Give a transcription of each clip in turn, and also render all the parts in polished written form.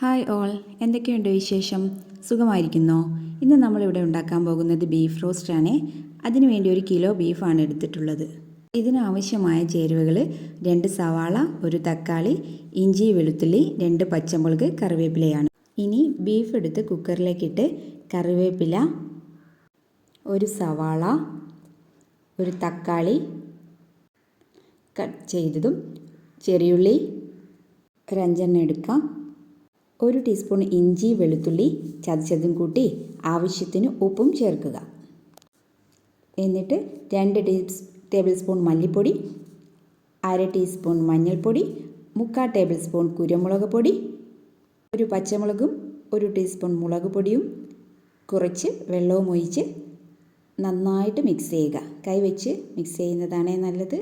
Hi all, എന്തൊക്കെയുണ്ട് വിശേഷം? സുഖമായിരിക്കുന്നോ? ഇന്ന് നമ്മളിവിടെ ഉണ്ടാക്കാൻ പോകുന്നത് ബീഫ് റോസ്റ്റാണ്. അതിനുവേണ്ടി 1 കിലോ ബീഫാണ് എടുത്തിട്ടുള്ളത്. ഇതിനാവശ്യമായ ചേരുവകൾ 2 സവാള, 1 തക്കാളി, ഇഞ്ചി വെളുത്തുള്ളി, 2 പച്ചമുളക്, കറിവേപ്പിലയാണ്. ഇനി ബീഫ് എടുത്ത് കുക്കറിലേക്കിട്ട് കറിവേപ്പില, 1 സവാള, 1 തക്കാളി കട്ട് ചെയ്തതും, ചെറിയുള്ളി 5 എടുക്കാം, 1 ടീസ്പൂൺ ഇഞ്ചി വെളുത്തുള്ളി ചതച്ചതും കൂട്ടി ആവശ്യത്തിന് ഉപ്പും ചേർക്കുക. എന്നിട്ട് 2 ടേബിൾ സ്പൂൺ മല്ലിപ്പൊടി, 1/2 ടീസ്പൂൺ മഞ്ഞൾപ്പൊടി, 3/4 ടേബിൾ സ്പൂൺ കുരുമുളക് പൊടി, 1 പച്ചമുളകും 1 ടീസ്പൂൺ മുളക് പൊടിയും കുറച്ച് വെള്ളവും ഒഴിച്ച് നന്നായിട്ട് മിക്സ് ചെയ്യുക. കൈവച്ച് മിക്സ് ചെയ്യുന്നതാണ് നല്ലത്.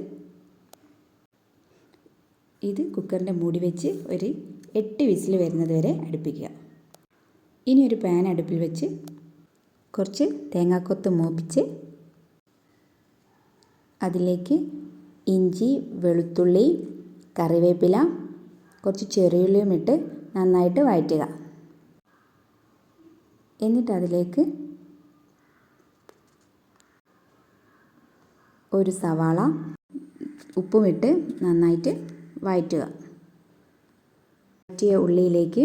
ഇത് കുക്കറിൻ്റെ മൂടി വെച്ച് ഒരു 8 വിസിൽ വരുന്നത് വരെ അടുപ്പിക്കുക. ഇനി ഒരു പാൻ അടുപ്പിൽ വെച്ച് കുറച്ച് തേങ്ങാക്കൊത്ത് മൂപ്പിച്ച് അതിലേക്ക് ഇഞ്ചി വെളുത്തുള്ളി കറിവേപ്പില കുറച്ച് ചെറിയുള്ളിയും ഇട്ട് നന്നായിട്ട് വഴറ്റുക. എന്നിട്ട് അതിലേക്ക് 1 സവാള ഉപ്പുമിട്ട് നന്നായിട്ട് വഴറ്റുക. വഴറ്റിയ ഉള്ളിയിലേക്ക്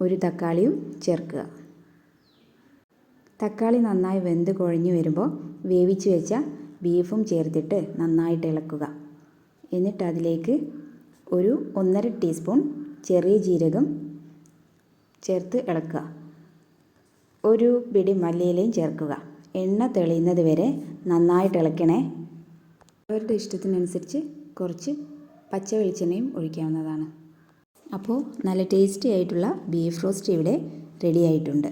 1 തക്കാളിയും ചേർക്കുക. തക്കാളി നന്നായി വെന്ത് കുഴഞ്ഞു വരുമ്പോൾ വേവിച്ച് വെച്ച ബീഫും ചേർത്തിട്ട് നന്നായിട്ട് ഇളക്കുക. എന്നിട്ട് അതിലേക്ക് 1.5 ടീസ്പൂൺ ചെറിയ ജീരകം ചേർത്ത് ഇളക്കുക. 1 പിടി മല്ലിയിലയും ചേർക്കുക. എണ്ണ തെളിയുന്നത് വരെ നന്നായിട്ട് ഇളക്കണേ. അവരുടെ ഇഷ്ടത്തിനനുസരിച്ച് കുറച്ച് പച്ച വെളിച്ചെണ്ണയും ഒഴിക്കാവുന്നതാണ്. അപ്പോൾ നല്ല ടേസ്റ്റി ആയിട്ടുള്ള ബീഫ് റോസ്റ്റ് ഇവിടെ റെഡി ആയിട്ടുണ്ട്.